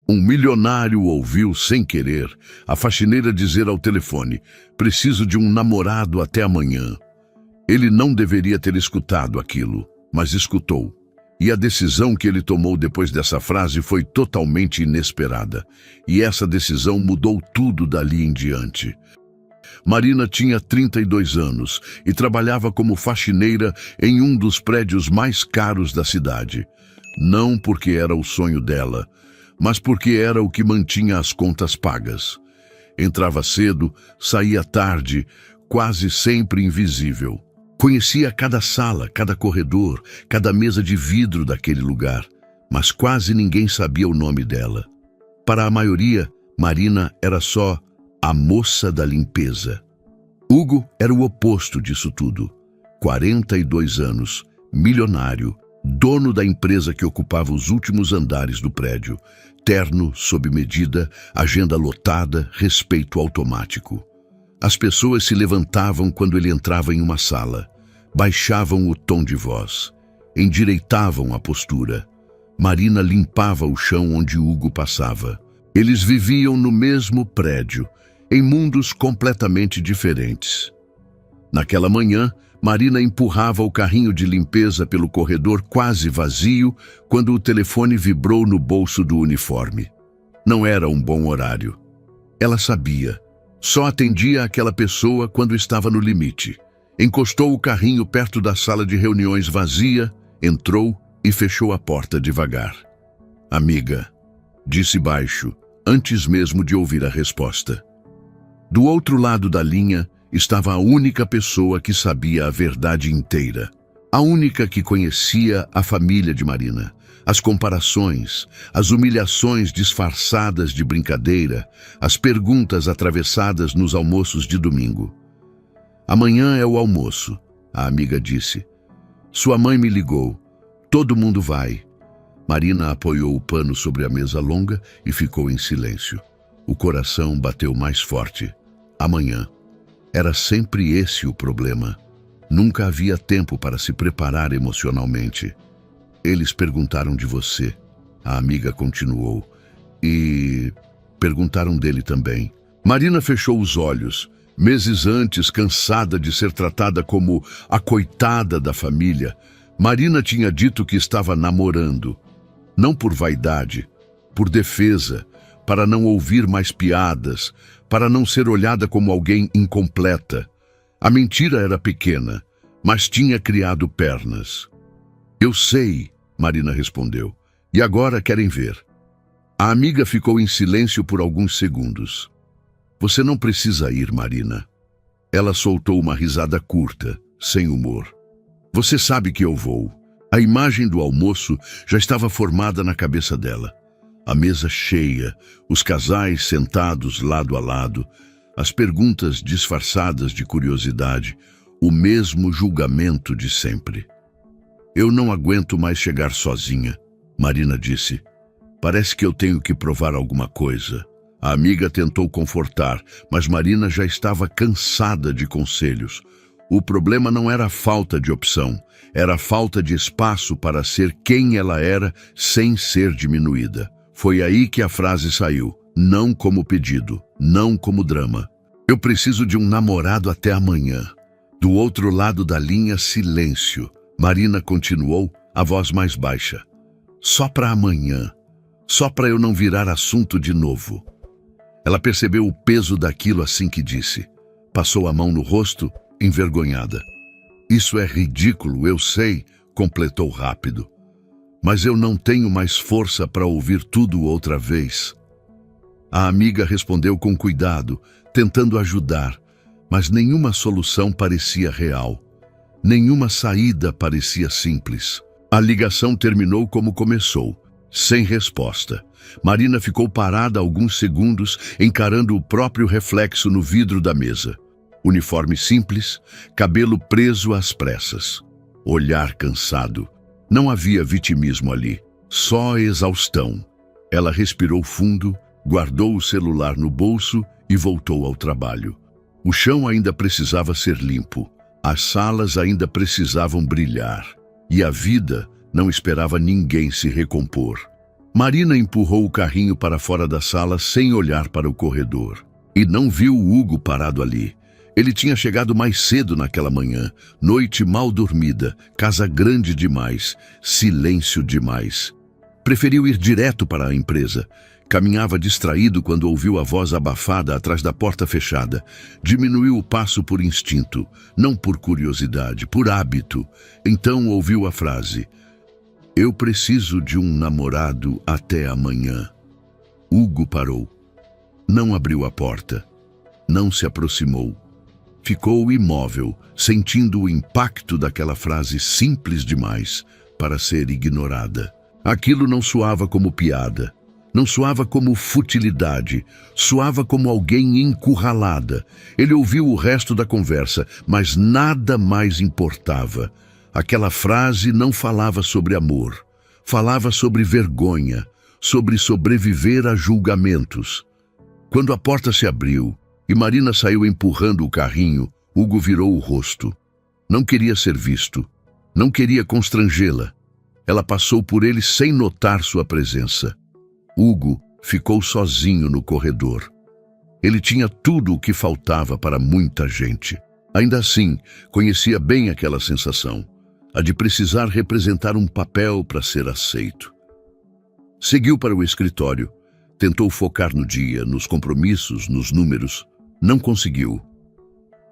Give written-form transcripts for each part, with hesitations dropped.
Um milionário ouviu, sem querer, a faxineira dizer ao telefone: "Preciso de um namorado até amanhã." Ele não deveria ter escutado aquilo, mas escutou. E a decisão que ele tomou depois dessa frase foi totalmente inesperada. E essa decisão mudou tudo dali em diante. Marina tinha 32 anos e trabalhava como faxineira em um dos prédios mais caros da cidade. Não porque era o sonho dela, mas porque era o que mantinha as contas pagas. Entrava cedo, saía tarde, quase sempre invisível. Conhecia cada sala, cada corredor, cada mesa de vidro daquele lugar, mas quase ninguém sabia o nome dela. Para a maioria, Marina era só a moça da limpeza. Hugo era o oposto disso tudo. 42 anos, milionário, dono da empresa que ocupava os últimos andares do prédio. Terno, sob medida, agenda lotada, respeito automático. As pessoas se levantavam quando ele entrava em uma sala, baixavam o tom de voz, endireitavam a postura. Marina limpava o chão onde Hugo passava. Eles viviam no mesmo prédio, em mundos completamente diferentes. Naquela manhã, Marina empurrava o carrinho de limpeza pelo corredor quase vazio quando o telefone vibrou no bolso do uniforme. Não era um bom horário. Ela sabia. Só atendia aquela pessoa quando estava no limite. Encostou o carrinho perto da sala de reuniões vazia, entrou e fechou a porta devagar. "Amiga", disse baixo, antes mesmo de ouvir a resposta. Do outro lado da linha estava a única pessoa que sabia a verdade inteira. A única que conhecia a família de Marina. As comparações, as humilhações disfarçadas de brincadeira, as perguntas atravessadas nos almoços de domingo. "Amanhã é o almoço", a amiga disse. "Sua mãe me ligou. Todo mundo vai." Marina apoiou o pano sobre a mesa longa e ficou em silêncio. O coração bateu mais forte. Amanhã. Era sempre esse o problema. Nunca havia tempo para se preparar emocionalmente. "Eles perguntaram de você", a amiga continuou. "E perguntaram dele também." Marina fechou os olhos. Meses antes, cansada de ser tratada como a coitada da família, Marina tinha dito que estava namorando. Não por vaidade, por defesa, para não ouvir mais piadas, para não ser olhada como alguém incompleta. A mentira era pequena, mas tinha criado pernas. "Eu sei", Marina respondeu. "E agora querem ver." A amiga ficou em silêncio por alguns segundos. "Você não precisa ir, Marina." Ela soltou uma risada curta, sem humor. "Você sabe que eu vou." A imagem do almoço já estava formada na cabeça dela. A mesa cheia, os casais sentados lado a lado, as perguntas disfarçadas de curiosidade, o mesmo julgamento de sempre. "Eu não aguento mais chegar sozinha", Marina disse. "Parece que eu tenho que provar alguma coisa." A amiga tentou confortar, mas Marina já estava cansada de conselhos. O problema não era a falta de opção, era a falta de espaço para ser quem ela era sem ser diminuída. Foi aí que a frase saiu, não como pedido, não como drama. "Eu preciso de um namorado até amanhã." Do outro lado da linha, silêncio. Marina continuou, a voz mais baixa. "Só para amanhã. Só para eu não virar assunto de novo." Ela percebeu o peso daquilo assim que disse. Passou a mão no rosto, envergonhada. "Isso é ridículo, eu sei", completou rápido. "Mas eu não tenho mais força para ouvir tudo outra vez." A amiga respondeu com cuidado, tentando ajudar, mas nenhuma solução parecia real. Nenhuma saída parecia simples. A ligação terminou como começou, sem resposta. Marina ficou parada alguns segundos, encarando o próprio reflexo no vidro da mesa. Uniforme simples, cabelo preso às pressas. Olhar cansado. Não havia vitimismo ali, só exaustão. Ela respirou fundo, guardou o celular no bolso e voltou ao trabalho. O chão ainda precisava ser limpo, as salas ainda precisavam brilhar, e a vida não esperava ninguém se recompor. Marina empurrou o carrinho para fora da sala sem olhar para o corredor. E não viu o Hugo parado ali. Ele tinha chegado mais cedo naquela manhã, noite mal dormida, casa grande demais, silêncio demais. Preferiu ir direto para a empresa. Caminhava distraído quando ouviu a voz abafada atrás da porta fechada. Diminuiu o passo por instinto, não por curiosidade, por hábito. Então ouviu a frase: "Eu preciso de um namorado até amanhã." Hugo parou. Não abriu a porta. Não se aproximou. Ficou imóvel, sentindo o impacto daquela frase simples demais para ser ignorada. Aquilo não soava como piada. Não soava como futilidade, soava como alguém encurralada. Ele ouviu o resto da conversa, mas nada mais importava. Aquela frase não falava sobre amor, falava sobre vergonha, sobre sobreviver a julgamentos. Quando a porta se abriu e Marina saiu empurrando o carrinho, Hugo virou o rosto. Não queria ser visto, não queria constrangê-la. Ela passou por ele sem notar sua presença. Hugo ficou sozinho no corredor. Ele tinha tudo o que faltava para muita gente. Ainda assim, conhecia bem aquela sensação, a de precisar representar um papel para ser aceito. Seguiu para o escritório, tentou focar no dia, nos compromissos, nos números. Não conseguiu.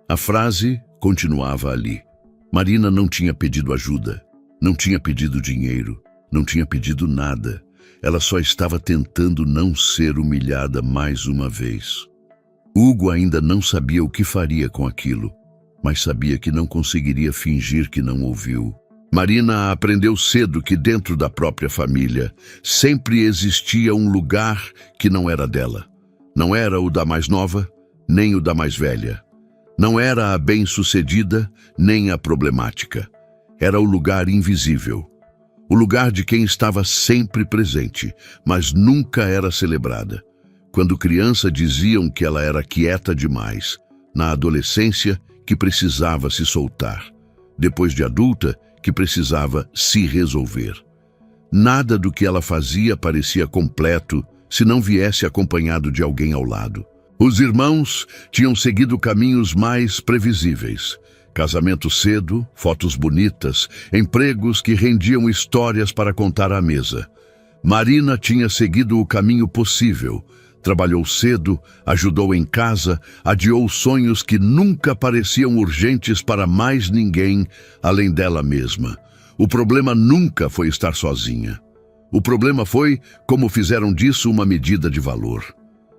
A frase continuava ali. Marina não tinha pedido ajuda, não tinha pedido dinheiro, não tinha pedido nada. Ela só estava tentando não ser humilhada mais uma vez. Hugo ainda não sabia o que faria com aquilo, mas sabia que não conseguiria fingir que não ouviu. Marina aprendeu cedo que dentro da própria família sempre existia um lugar que não era dela. Não era o da mais nova, nem o da mais velha. Não era a bem-sucedida, nem a problemática. Era o lugar invisível. O lugar de quem estava sempre presente, mas nunca era celebrada. Quando criança diziam que ela era quieta demais. Na adolescência, que precisava se soltar. Depois de adulta, que precisava se resolver. Nada do que ela fazia parecia completo se não viesse acompanhado de alguém ao lado. Os irmãos tinham seguido caminhos mais previsíveis. Casamento cedo, fotos bonitas, empregos que rendiam histórias para contar à mesa. Marina tinha seguido o caminho possível. Trabalhou cedo, ajudou em casa, adiou sonhos que nunca pareciam urgentes para mais ninguém além dela mesma. O problema nunca foi estar sozinha. O problema foi como fizeram disso uma medida de valor.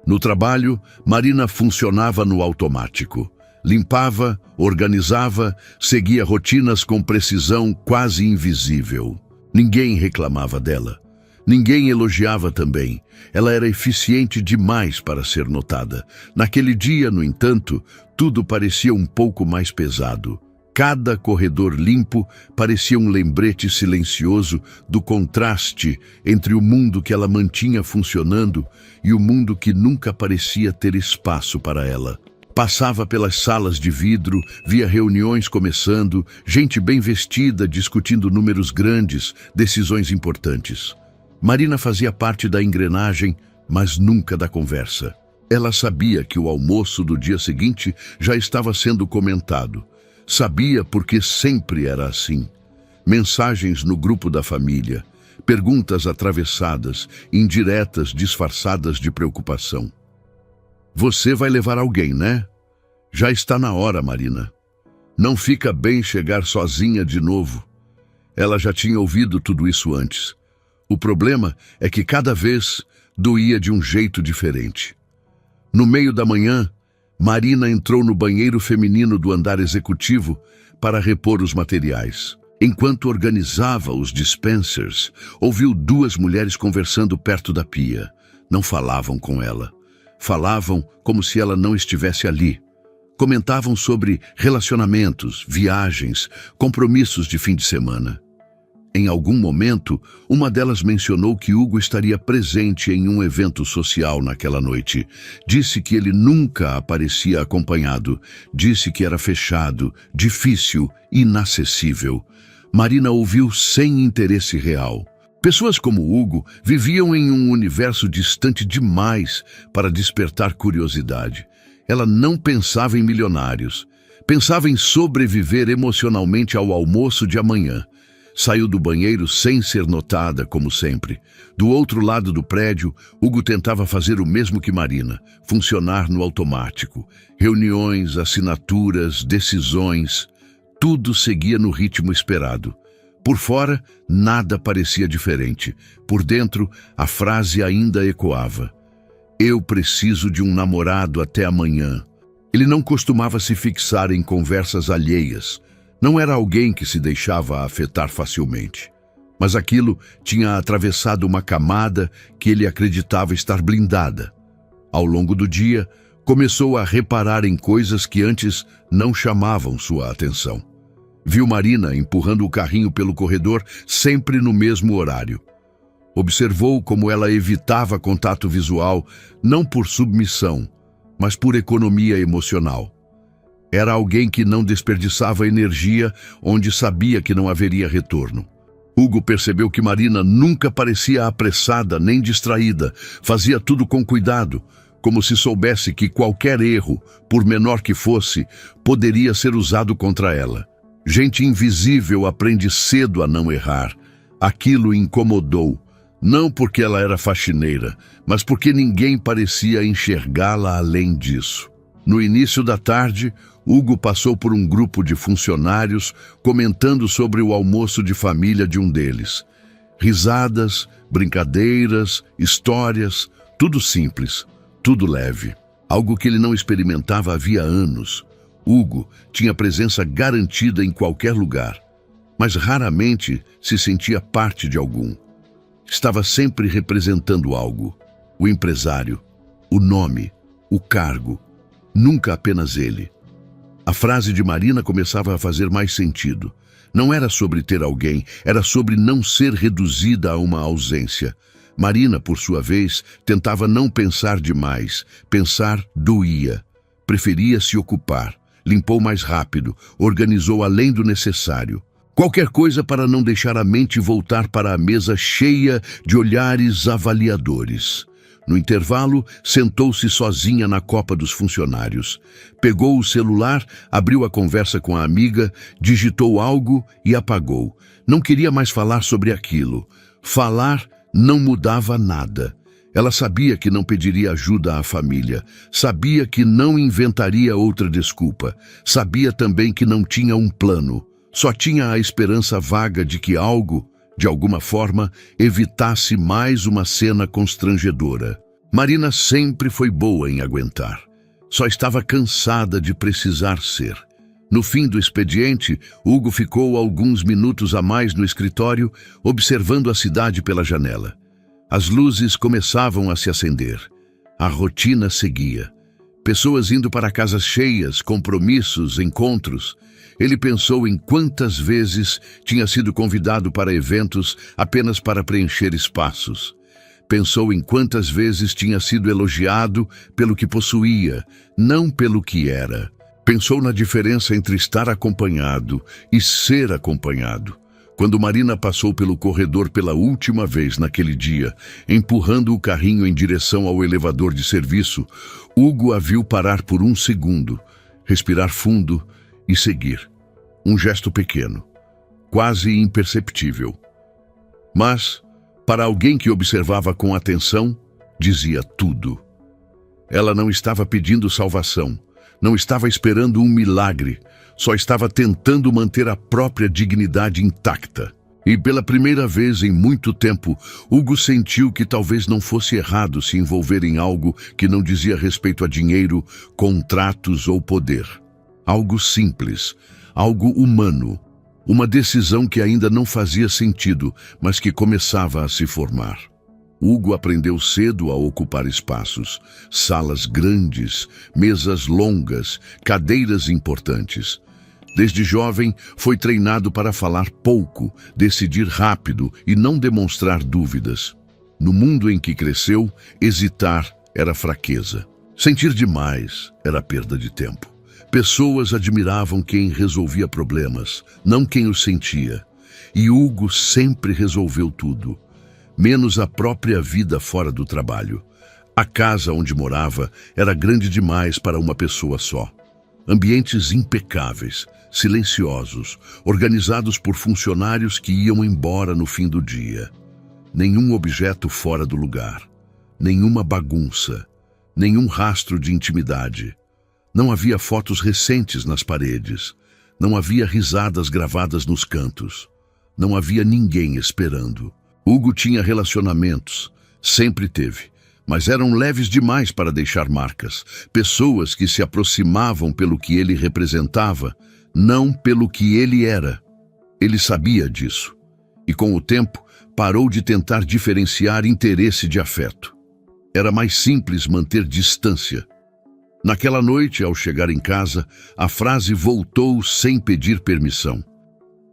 No trabalho, Marina funcionava no automático. Limpava, organizava, seguia rotinas com precisão quase invisível. Ninguém reclamava dela. Ninguém elogiava também. Ela era eficiente demais para ser notada. Naquele dia, no entanto, tudo parecia um pouco mais pesado. Cada corredor limpo parecia um lembrete silencioso do contraste entre o mundo que ela mantinha funcionando e o mundo que nunca parecia ter espaço para ela. Passava pelas salas de vidro, via reuniões começando, gente bem vestida discutindo números grandes, decisões importantes. Marina fazia parte da engrenagem, mas nunca da conversa. Ela sabia que o almoço do dia seguinte já estava sendo comentado. Sabia porque sempre era assim. Mensagens no grupo da família, perguntas atravessadas, indiretas disfarçadas de preocupação. Você vai levar alguém, né? Já está na hora, Marina. Não fica bem chegar sozinha de novo. Ela já tinha ouvido tudo isso antes. O problema é que cada vez doía de um jeito diferente. No meio da manhã, Marina entrou no banheiro feminino do andar executivo para repor os materiais. Enquanto organizava os dispensers, ouviu duas mulheres conversando perto da pia. Não falavam com ela. Falavam como se ela não estivesse ali. Comentavam sobre relacionamentos, viagens, compromissos de fim de semana. Em algum momento, uma delas mencionou que Hugo estaria presente em um evento social naquela noite. Disse que ele nunca aparecia acompanhado. Disse que era fechado, difícil, inacessível. Marina ouviu sem interesse real. Pessoas como Hugo viviam em um universo distante demais para despertar curiosidade. Ela não pensava em milionários. Pensava em sobreviver emocionalmente ao almoço de amanhã. Saiu do banheiro sem ser notada, como sempre. Do outro lado do prédio, Hugo tentava fazer o mesmo que Marina, funcionar no automático. Reuniões, assinaturas, decisões, tudo seguia no ritmo esperado. Por fora, nada parecia diferente. Por dentro, a frase ainda ecoava. Eu preciso de um namorado até amanhã. Ele não costumava se fixar em conversas alheias. Não era alguém que se deixava afetar facilmente. Mas aquilo tinha atravessado uma camada que ele acreditava estar blindada. Ao longo do dia, começou a reparar em coisas que antes não chamavam sua atenção. Viu Marina empurrando o carrinho pelo corredor sempre no mesmo horário. Observou como ela evitava contato visual, não por submissão, mas por economia emocional. Era alguém que não desperdiçava energia onde sabia que não haveria retorno. Hugo percebeu que Marina nunca parecia apressada nem distraída, fazia tudo com cuidado, como se soubesse que qualquer erro, por menor que fosse, poderia ser usado contra ela. Gente invisível aprende cedo a não errar. Aquilo incomodou, não porque ela era faxineira, mas porque ninguém parecia enxergá-la além disso. No início da tarde, Hugo passou por um grupo de funcionários comentando sobre o almoço de família de um deles. Risadas, brincadeiras, histórias, tudo simples, tudo leve. Algo que ele não experimentava havia anos. Hugo tinha presença garantida em qualquer lugar, mas raramente se sentia parte de algum. Estava sempre representando algo. O empresário, o nome, o cargo, nunca apenas ele. A frase de Marina começava a fazer mais sentido. Não era sobre ter alguém, era sobre não ser reduzida a uma ausência. Marina, por sua vez, tentava não pensar demais. Pensar doía. Preferia se ocupar. Limpou mais rápido, organizou além do necessário. Qualquer coisa para não deixar a mente voltar para a mesa cheia de olhares avaliadores. No intervalo, sentou-se sozinha na copa dos funcionários. Pegou o celular, abriu a conversa com a amiga, digitou algo e apagou. Não queria mais falar sobre aquilo. Falar não mudava nada. Ela sabia que não pediria ajuda à família. Sabia que não inventaria outra desculpa. Sabia também que não tinha um plano. Só tinha a esperança vaga de que algo, de alguma forma, evitasse mais uma cena constrangedora. Marina sempre foi boa em aguentar. Só estava cansada de precisar ser. No fim do expediente, Hugo ficou alguns minutos a mais no escritório, observando a cidade pela janela. As luzes começavam a se acender. A rotina seguia. Pessoas indo para casas cheias, compromissos, encontros. Ele pensou em quantas vezes tinha sido convidado para eventos apenas para preencher espaços. Pensou em quantas vezes tinha sido elogiado pelo que possuía, não pelo que era. Pensou na diferença entre estar acompanhado e ser acompanhado. Quando Marina passou pelo corredor pela última vez naquele dia, empurrando o carrinho em direção ao elevador de serviço, Hugo a viu parar por um segundo, respirar fundo e seguir. Um gesto pequeno, quase imperceptível. Mas, para alguém que observava com atenção, dizia tudo. Ela não estava pedindo salvação, não estava esperando um milagre, só estava tentando manter a própria dignidade intacta. E pela primeira vez em muito tempo, Hugo sentiu que talvez não fosse errado se envolver em algo que não dizia respeito a dinheiro, contratos ou poder. Algo simples, algo humano, uma decisão que ainda não fazia sentido, mas que começava a se formar. Hugo aprendeu cedo a ocupar espaços, salas grandes, mesas longas, cadeiras importantes. Desde jovem, foi treinado para falar pouco, decidir rápido e não demonstrar dúvidas. No mundo em que cresceu, hesitar era fraqueza. Sentir demais era perda de tempo. Pessoas admiravam quem resolvia problemas, não quem os sentia. E Hugo sempre resolveu tudo. menos a própria vida fora do trabalho. A casa onde morava era grande demais para uma pessoa só. Ambientes impecáveis, silenciosos, organizados por funcionários que iam embora no fim do dia. Nenhum objeto fora do lugar, nenhuma bagunça, nenhum rastro de intimidade. Não havia fotos recentes nas paredes, não havia risadas gravadas nos cantos, não havia ninguém esperando. Hugo tinha relacionamentos, sempre teve, mas eram leves demais para deixar marcas. Pessoas que se aproximavam pelo que ele representava, não pelo que ele era. Ele sabia disso, e com o tempo parou de tentar diferenciar interesse de afeto. Era mais simples manter distância. Naquela noite, ao chegar em casa, a frase voltou sem pedir permissão.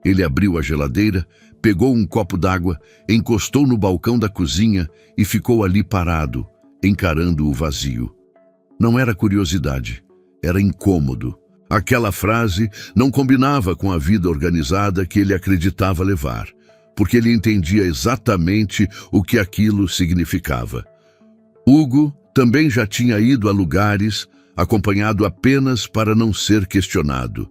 Ele abriu a geladeira, pegou um copo d'água, encostou no balcão da cozinha e ficou ali parado, encarando o vazio. Não era curiosidade, era incômodo. Aquela frase não combinava com a vida organizada que ele acreditava levar, porque ele entendia exatamente o que aquilo significava. Hugo também já tinha ido a lugares, acompanhado apenas para não ser questionado.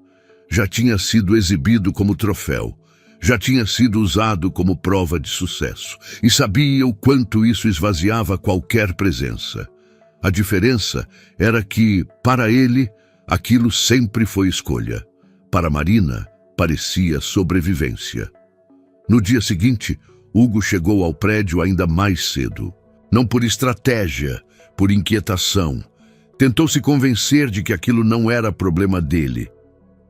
Já tinha sido exibido como troféu. Já tinha sido usado como prova de sucesso. E sabia o quanto isso esvaziava qualquer presença. A diferença era que, para ele, aquilo sempre foi escolha. Para Marina, parecia sobrevivência. No dia seguinte, Hugo chegou ao prédio ainda mais cedo. Não por estratégia, por inquietação. Tentou se convencer de que aquilo não era problema dele,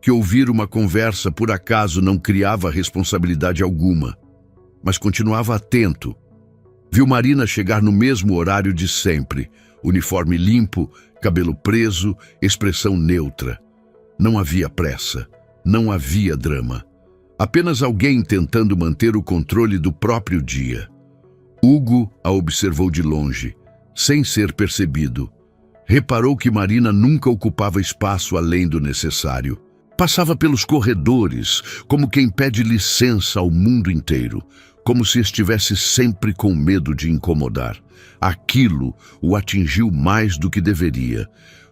que ouvir uma conversa por acaso não criava responsabilidade alguma, mas continuava atento. Viu Marina chegar no mesmo horário de sempre, uniforme limpo, cabelo preso, expressão neutra. Não havia pressa, não havia drama. Apenas alguém tentando manter o controle do próprio dia. Hugo a observou de longe, sem ser percebido. Reparou que Marina nunca ocupava espaço além do necessário. Passava pelos corredores, como quem pede licença ao mundo inteiro, como se estivesse sempre com medo de incomodar. Aquilo o atingiu mais do que deveria.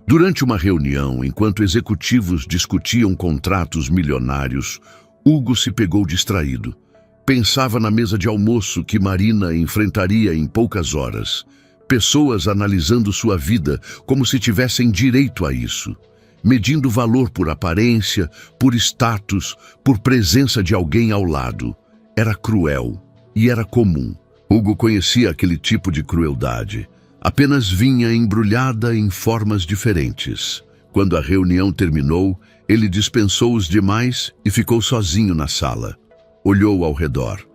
Durante uma reunião, enquanto executivos discutiam contratos milionários, Hugo se pegou distraído. Pensava na mesa de almoço que Marina enfrentaria em poucas horas. Pessoas analisando sua vida como se tivessem direito a isso. Medindo valor por aparência, por status, por presença de alguém ao lado. Era cruel e era comum. Hugo conhecia aquele tipo de crueldade. Apenas vinha embrulhada em formas diferentes. Quando a reunião terminou, ele dispensou os demais e ficou sozinho na sala. Olhou ao redor.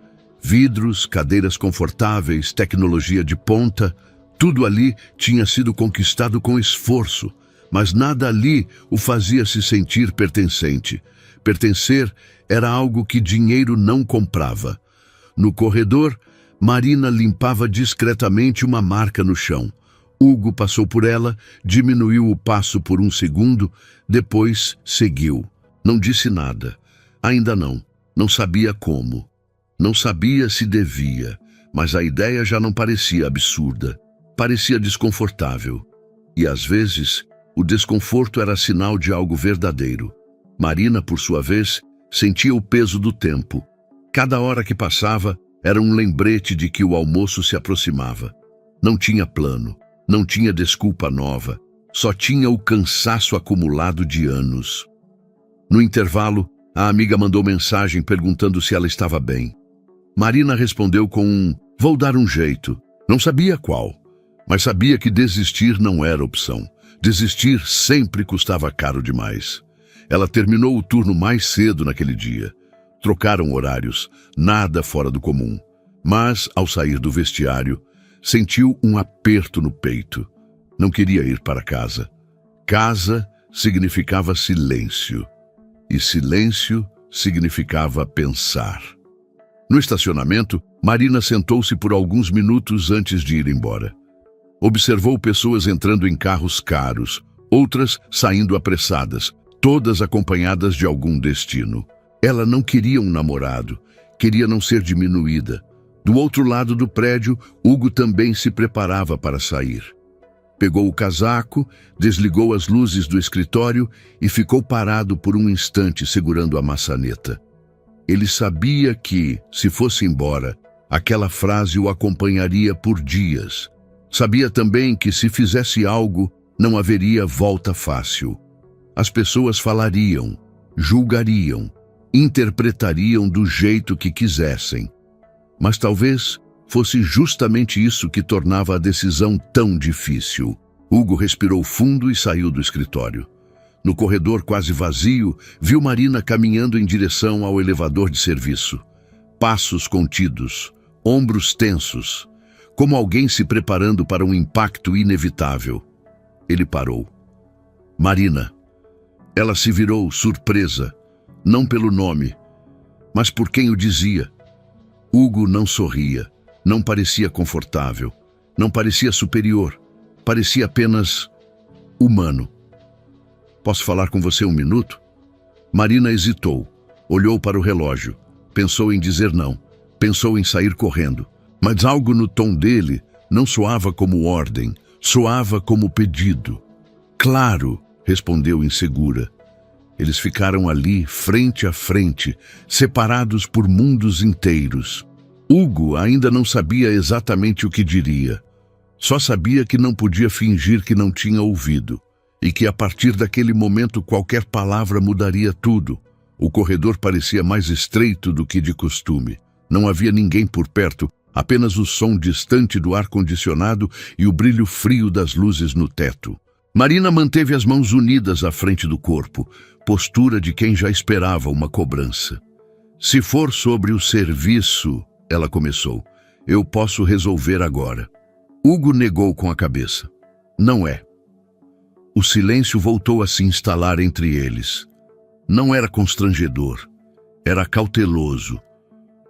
Vidros, cadeiras confortáveis, tecnologia de ponta, tudo ali tinha sido conquistado com esforço, mas nada ali o fazia se sentir pertencente. Pertencer era algo que dinheiro não comprava. No corredor, Marina limpava discretamente uma marca no chão. Hugo passou por ela, diminuiu o passo por um segundo, depois seguiu. Não disse nada. Ainda não. Não sabia como. Não sabia se devia, mas a ideia já não parecia absurda. Parecia desconfortável. E às vezes, o desconforto era sinal de algo verdadeiro. Marina, por sua vez, sentia o peso do tempo. Cada hora que passava era um lembrete de que o almoço se aproximava. Não tinha plano, não tinha desculpa nova, só tinha o cansaço acumulado de anos. No intervalo, a amiga mandou mensagem perguntando se ela estava bem. Marina respondeu com um "vou dar um jeito". Não sabia qual, mas sabia que desistir não era opção. Desistir sempre custava caro demais. Ela terminou o turno mais cedo naquele dia. Trocaram horários, nada fora do comum. Mas, ao sair do vestiário, sentiu um aperto no peito. Não queria ir para casa. Casa significava silêncio. E silêncio significava pensar. No estacionamento, Marina sentou-se por alguns minutos antes de ir embora. Observou pessoas entrando em carros caros, outras saindo apressadas, todas acompanhadas de algum destino. Ela não queria um namorado, queria não ser diminuída. Do outro lado do prédio, Hugo também se preparava para sair. Pegou o casaco, desligou as luzes do escritório e ficou parado por um instante segurando a maçaneta. Ele sabia que, se fosse embora, aquela frase o acompanharia por dias. Sabia também que, se fizesse algo, não haveria volta fácil. As pessoas falariam, julgariam, interpretariam do jeito que quisessem. Mas talvez fosse justamente isso que tornava a decisão tão difícil. Hugo respirou fundo e saiu do escritório. No corredor quase vazio, viu Marina caminhando em direção ao elevador de serviço. Passos contidos, ombros tensos, como alguém se preparando para um impacto inevitável. Ele parou. Marina. Ela se virou, surpresa, não pelo nome, mas por quem o dizia. Hugo não sorria, não parecia confortável, não parecia superior, parecia apenas humano. Posso falar com você um minuto? Marina hesitou, olhou para o relógio, pensou em dizer não, pensou em sair correndo, mas algo no tom dele não soava como ordem, soava como pedido. Claro, respondeu insegura. Eles ficaram ali, frente a frente, separados por mundos inteiros. Hugo ainda não sabia exatamente o que diria. Só sabia que não podia fingir que não tinha ouvido, e que a partir daquele momento qualquer palavra mudaria tudo. O corredor parecia mais estreito do que de costume. Não havia ninguém por perto, apenas o som distante do ar-condicionado e o brilho frio das luzes no teto. Marina manteve as mãos unidas à frente do corpo, postura de quem já esperava uma cobrança. Se for sobre o serviço, ela começou, eu posso resolver agora. Hugo negou com a cabeça. Não é. O silêncio voltou a se instalar entre eles. Não era constrangedor, era cauteloso.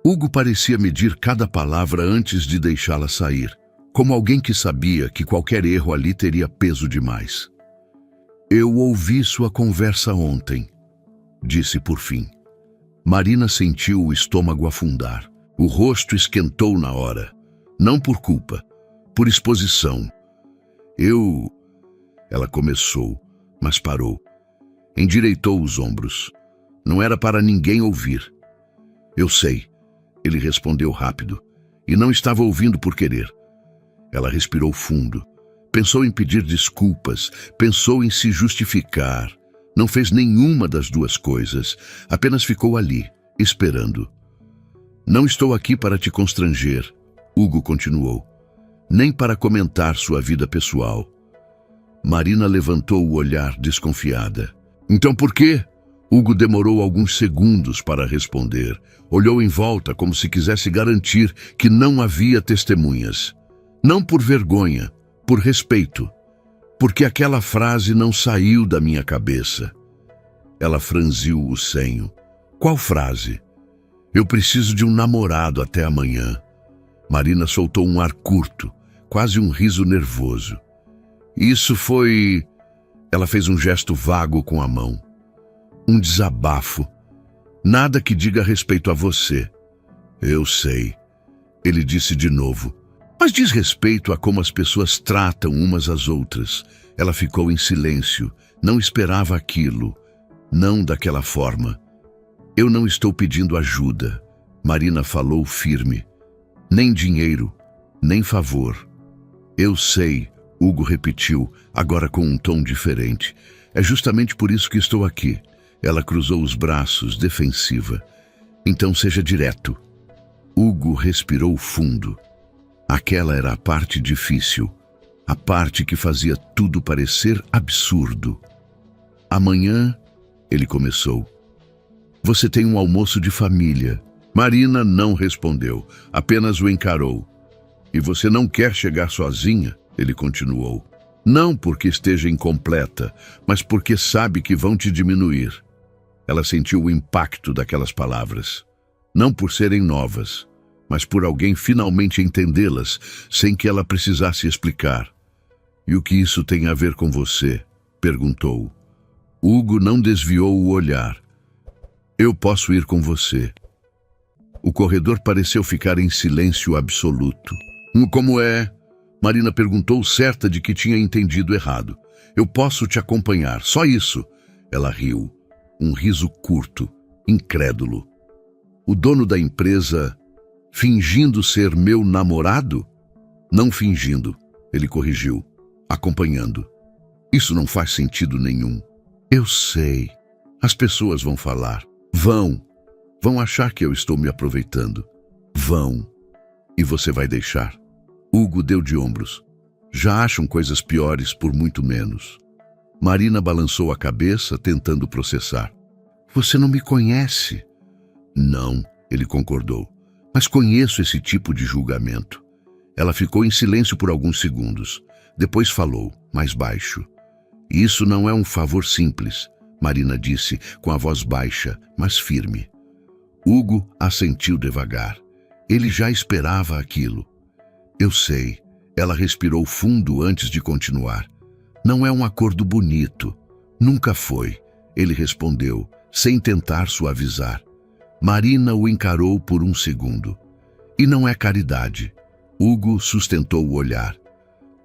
Hugo parecia medir cada palavra antes de deixá-la sair, como alguém que sabia que qualquer erro ali teria peso demais. Eu ouvi sua conversa ontem, disse por fim. Marina sentiu o estômago afundar. O rosto esquentou na hora. Não por culpa, por exposição. Ela começou, mas parou. Endireitou os ombros. Não era para ninguém ouvir. Eu sei, ele respondeu rápido, e não estava ouvindo por querer. Ela respirou fundo. Pensou em pedir desculpas, pensou em se justificar. Não fez nenhuma das duas coisas, apenas ficou ali, esperando. Não estou aqui para te constranger, Hugo continuou, nem para comentar sua vida pessoal. Marina levantou o olhar desconfiada. Então por quê? Hugo demorou alguns segundos para responder. Olhou em volta como se quisesse garantir que não havia testemunhas. Não por vergonha, por respeito, porque aquela frase não saiu da minha cabeça. Ela franziu o senho. Qual frase? Eu preciso de um namorado até amanhã. Marina soltou um ar curto, quase um riso nervoso. Isso foi... Ela fez um gesto vago com a mão. Um desabafo. Nada que diga respeito a você. Eu sei. Ele disse de novo. Mas diz respeito a como as pessoas tratam umas às outras. Ela ficou em silêncio. Não esperava aquilo. Não daquela forma. Eu não estou pedindo ajuda. Marina falou firme. Nem dinheiro, nem favor. Eu sei, Hugo repetiu, agora com um tom diferente. É justamente por isso que estou aqui. Ela cruzou os braços, defensiva. Então seja direto. Hugo respirou fundo. Aquela era a parte difícil, a parte que fazia tudo parecer absurdo. Amanhã, ele começou. Você tem um almoço de família. Marina não respondeu, apenas o encarou. E você não quer chegar sozinha? Ele continuou. Não porque esteja incompleta, mas porque sabe que vão te diminuir. Ela sentiu o impacto daquelas palavras. Não por serem novas, mas por alguém finalmente entendê-las sem que ela precisasse explicar. E o que isso tem a ver com você? Perguntou. Hugo não desviou o olhar. Eu posso ir com você. O corredor pareceu ficar em silêncio absoluto. Como é? Marina perguntou, certa de que tinha entendido errado. Eu posso te acompanhar, só isso. Ela riu. Um riso curto, incrédulo. O dono da empresa, fingindo ser meu namorado? Não fingindo, ele corrigiu, acompanhando. Isso não faz sentido nenhum. Eu sei. As pessoas vão falar. Vão achar que eu estou me aproveitando. Vão. E você vai deixar? Hugo deu de ombros. Já acham coisas piores por muito menos. Marina balançou a cabeça, tentando processar. Você não me conhece. Não, ele concordou. Mas conheço esse tipo de julgamento. Ela ficou em silêncio por alguns segundos. Depois falou, mais baixo. Isso não é um favor simples, Marina disse, com a voz baixa, mas firme. Hugo assentiu devagar. Ele já esperava aquilo. Eu sei. Ela respirou fundo antes de continuar. Não é um acordo bonito. Nunca foi, ele respondeu, sem tentar suavizar. Marina o encarou por um segundo. E não é caridade. Hugo sustentou o olhar.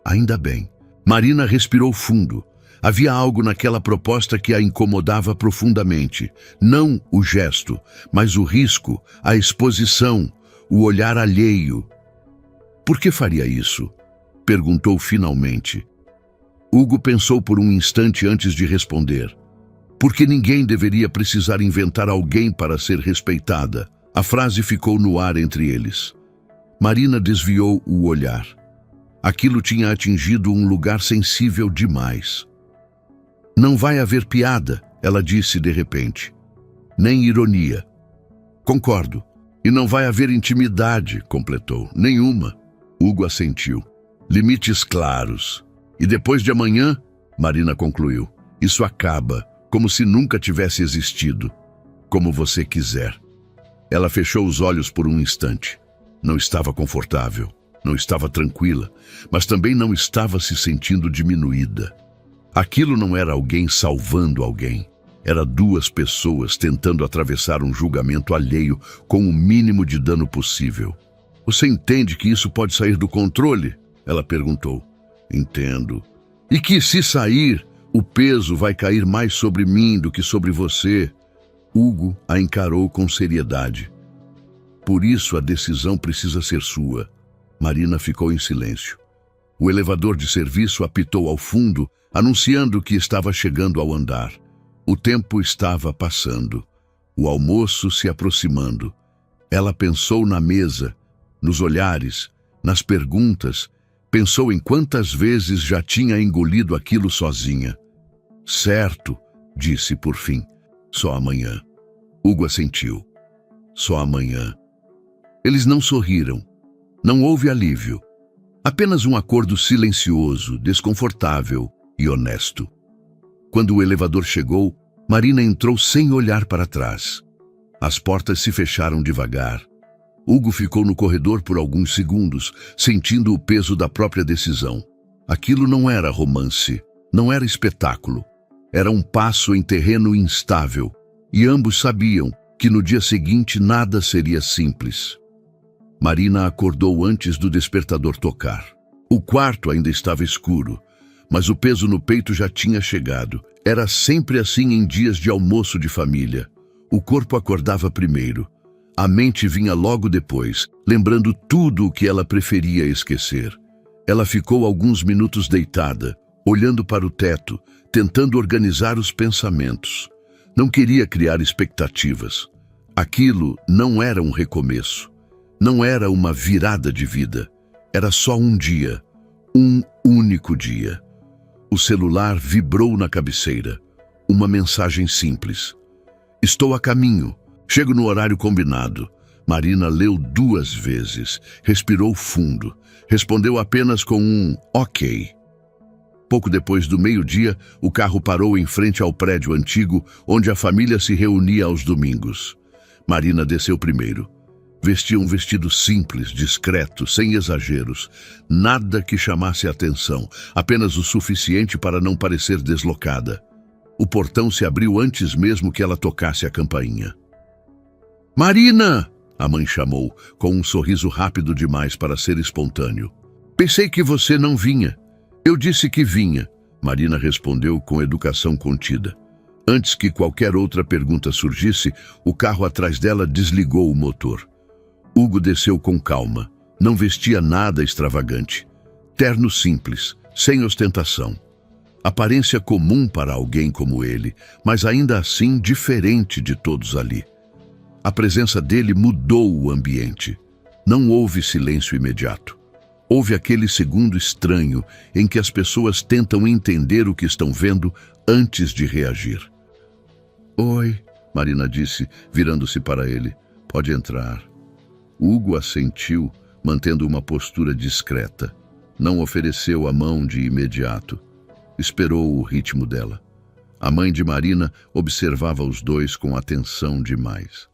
Ainda bem. Marina respirou fundo. Havia algo naquela proposta que a incomodava profundamente. Não o gesto, mas o risco, a exposição, o olhar alheio. Por que faria isso? Perguntou finalmente. Hugo pensou por um instante antes de responder. Porque ninguém deveria precisar inventar alguém para ser respeitada. A frase ficou no ar entre eles. Marina desviou o olhar. Aquilo tinha atingido um lugar sensível demais. Não vai haver piada, ela disse de repente. Nem ironia. Concordo. E não vai haver intimidade, completou. Nenhuma. Hugo assentiu. Limites claros. E depois de amanhã, Marina concluiu, isso acaba, como se nunca tivesse existido. Como você quiser. Ela fechou os olhos por um instante. Não estava confortável, não estava tranquila, mas também não estava se sentindo diminuída. Aquilo não era alguém salvando alguém. Era duas pessoas tentando atravessar um julgamento alheio com o mínimo de dano possível. Você entende que isso pode sair do controle? Ela perguntou. Entendo. E que se sair, o peso vai cair mais sobre mim do que sobre você. Hugo a encarou com seriedade. Por isso a decisão precisa ser sua. Marina ficou em silêncio. O elevador de serviço apitou ao fundo, anunciando que estava chegando ao andar. O tempo estava passando. O almoço se aproximando. Ela pensou na mesa, nos olhares, nas perguntas, pensou em quantas vezes já tinha engolido aquilo sozinha. Certo, disse por fim. Só amanhã. Hugo assentiu. Só amanhã. Eles não sorriram. Não houve alívio. Apenas um acordo silencioso, desconfortável e honesto. Quando o elevador chegou, Marina entrou sem olhar para trás. As portas se fecharam devagar. Hugo ficou no corredor por alguns segundos, sentindo o peso da própria decisão. Aquilo não era romance, não era espetáculo. Era um passo em terreno instável, e ambos sabiam que no dia seguinte nada seria simples. Marina acordou antes do despertador tocar. O quarto ainda estava escuro, mas o peso no peito já tinha chegado. Era sempre assim em dias de almoço de família. O corpo acordava primeiro. A mente vinha logo depois, lembrando tudo o que ela preferia esquecer. Ela ficou alguns minutos deitada, olhando para o teto, tentando organizar os pensamentos. Não queria criar expectativas. Aquilo não era um recomeço. Não era uma virada de vida. Era só um dia. Um único dia. O celular vibrou na cabeceira. Uma mensagem simples. Estou a caminho. Chego no horário combinado. Marina leu 2 vezes. Respirou fundo. Respondeu apenas com um ok. Pouco depois do meio-dia, o carro parou em frente ao prédio antigo, onde a família se reunia aos domingos. Marina desceu primeiro. Vestia um vestido simples, discreto, sem exageros. Nada que chamasse atenção, apenas o suficiente para não parecer deslocada. O portão se abriu antes mesmo que ela tocasse a campainha. Marina! A mãe chamou, com um sorriso rápido demais para ser espontâneo. Pensei que você não vinha. Eu disse que vinha, Marina respondeu com educação contida. Antes que qualquer outra pergunta surgisse, o carro atrás dela desligou o motor. Hugo desceu com calma. Não vestia nada extravagante. Terno simples, sem ostentação. Aparência comum para alguém como ele, mas ainda assim diferente de todos ali. A presença dele mudou o ambiente. Não houve silêncio imediato. Houve aquele segundo estranho em que as pessoas tentam entender o que estão vendo antes de reagir. Oi, Marina disse, virando-se para ele. Pode entrar. Hugo assentiu, mantendo uma postura discreta. Não ofereceu a mão de imediato. Esperou o ritmo dela. A mãe de Marina observava os dois com atenção demais.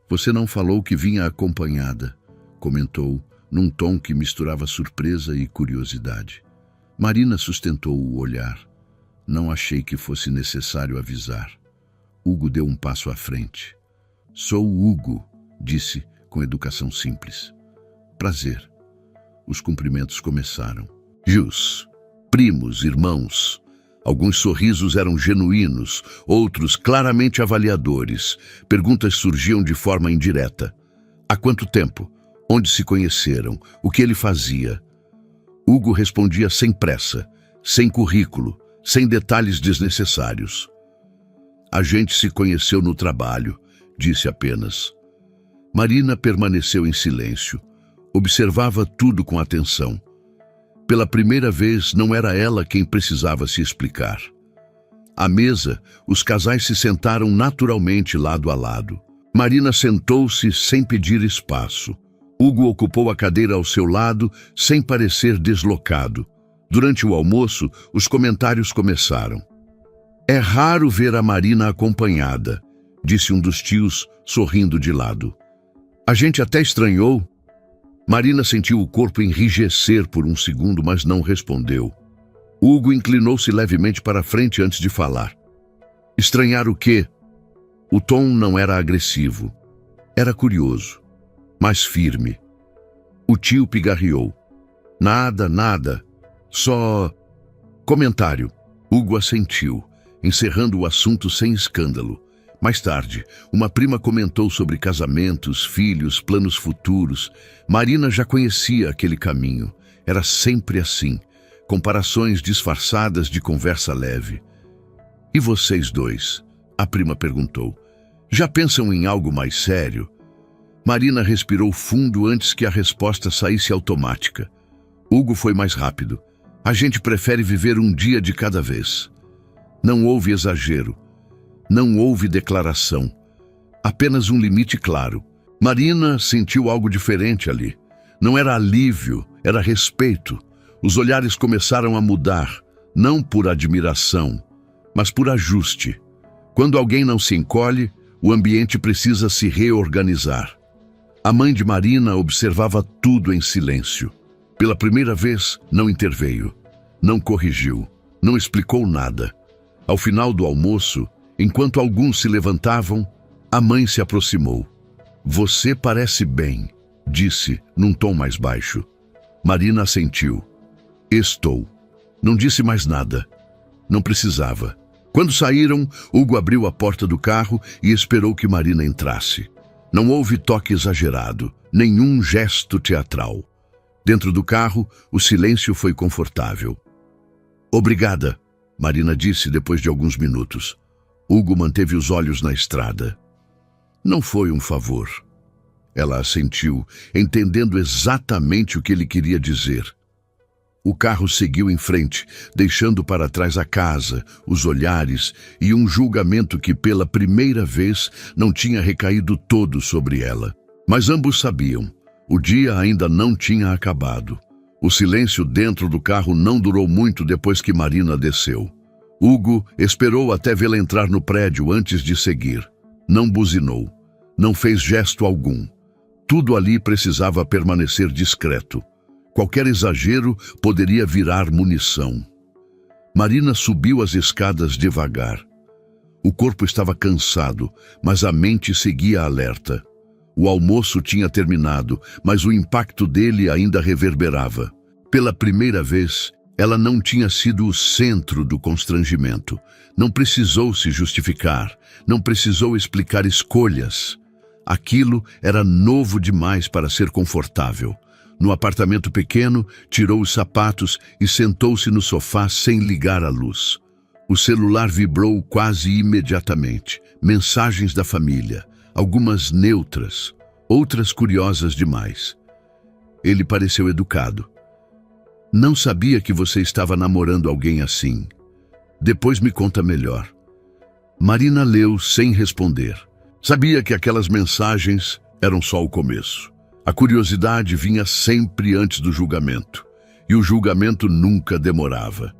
Você não falou que vinha acompanhada, comentou, num tom que misturava surpresa e curiosidade. Marina sustentou o olhar. Não achei que fosse necessário avisar. Hugo deu um passo à frente. Sou Hugo, disse com educação simples. Prazer. Os cumprimentos começaram. Jus, primos, irmãos. Alguns sorrisos eram genuínos, outros claramente avaliadores. Perguntas surgiam de forma indireta. Há quanto tempo? Onde se conheceram? O que ele fazia? Hugo respondia sem pressa, sem currículo, sem detalhes desnecessários. A gente se conheceu no trabalho, disse apenas. Marina permaneceu em silêncio. Observava tudo com atenção. Pela primeira vez, não era ela quem precisava se explicar. À mesa, os casais se sentaram naturalmente lado a lado. Marina sentou-se sem pedir espaço. Hugo ocupou a cadeira ao seu lado, sem parecer deslocado. Durante o almoço, os comentários começaram. É raro ver a Marina acompanhada, disse um dos tios, sorrindo de lado. A gente até estranhou. Marina sentiu o corpo enrijecer por um segundo, mas não respondeu. Hugo inclinou-se levemente para a frente antes de falar. Estranhar o quê? O tom não era agressivo. Era curioso, mas firme. O tio pigarreou. Nada, nada. Só... Comentário. Hugo assentiu, encerrando o assunto sem escândalo. Mais tarde, uma prima comentou sobre casamentos, filhos, planos futuros. Marina já conhecia aquele caminho. Era sempre assim. Comparações disfarçadas de conversa leve. E vocês dois? A prima perguntou. Já pensam em algo mais sério? Marina respirou fundo antes que a resposta saísse automática. Hugo foi mais rápido. A gente prefere viver um dia de cada vez. Não houve exagero. Não houve declaração. Apenas um limite claro. Marina sentiu algo diferente ali. Não era alívio, era respeito. Os olhares começaram a mudar, não por admiração, mas por ajuste. Quando alguém não se encolhe, o ambiente precisa se reorganizar. A mãe de Marina observava tudo em silêncio. Pela primeira vez, não interveio, não corrigiu, não explicou nada. Ao final do almoço, enquanto alguns se levantavam, a mãe se aproximou. Você parece bem, disse, num tom mais baixo. Marina assentiu. Estou. Não disse mais nada. Não precisava. Quando saíram, Hugo abriu a porta do carro e esperou que Marina entrasse. Não houve toque exagerado, nenhum gesto teatral. Dentro do carro, o silêncio foi confortável. Obrigada, Marina disse depois de alguns minutos. Hugo manteve os olhos na estrada. Não foi um favor. Ela assentiu, entendendo exatamente o que ele queria dizer. O carro seguiu em frente, deixando para trás a casa, os olhares e um julgamento que pela primeira vez não tinha recaído todo sobre ela. Mas ambos sabiam, o dia ainda não tinha acabado. O silêncio dentro do carro não durou muito depois que Marina desceu. Hugo esperou até vê-la entrar no prédio antes de seguir. Não buzinou, não fez gesto algum. Tudo ali precisava permanecer discreto. Qualquer exagero poderia virar munição. Marina subiu as escadas devagar. O corpo estava cansado, mas a mente seguia alerta. O almoço tinha terminado, mas o impacto dele ainda reverberava. Pela primeira vez, ela não tinha sido o centro do constrangimento. Não precisou se justificar, não precisou explicar escolhas. Aquilo era novo demais para ser confortável. No apartamento pequeno, tirou os sapatos e sentou-se no sofá sem ligar a luz. O celular vibrou quase imediatamente. Mensagens da família, algumas neutras, outras curiosas demais. Ele pareceu educado. Não sabia que você estava namorando alguém assim. Depois me conta melhor. Marina leu sem responder. Sabia que aquelas mensagens eram só o começo. A curiosidade vinha sempre antes do julgamento. E o julgamento nunca demorava.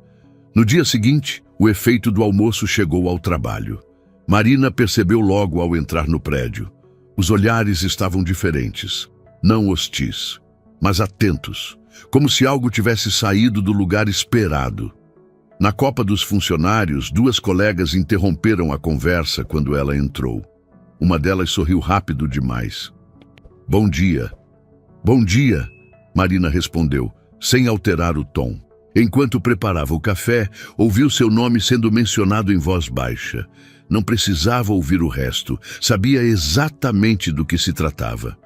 No dia seguinte, o efeito do almoço chegou ao trabalho. Marina percebeu logo ao entrar no prédio. Os olhares estavam diferentes. Não hostis, mas atentos. Como se algo tivesse saído do lugar esperado. Na copa dos funcionários, duas colegas interromperam a conversa quando ela entrou. Uma delas sorriu rápido demais. Bom dia. Bom dia, Marina respondeu, sem alterar o tom. Enquanto preparava o café, ouviu seu nome sendo mencionado em voz baixa. Não precisava ouvir o resto. Sabia exatamente do que se tratava.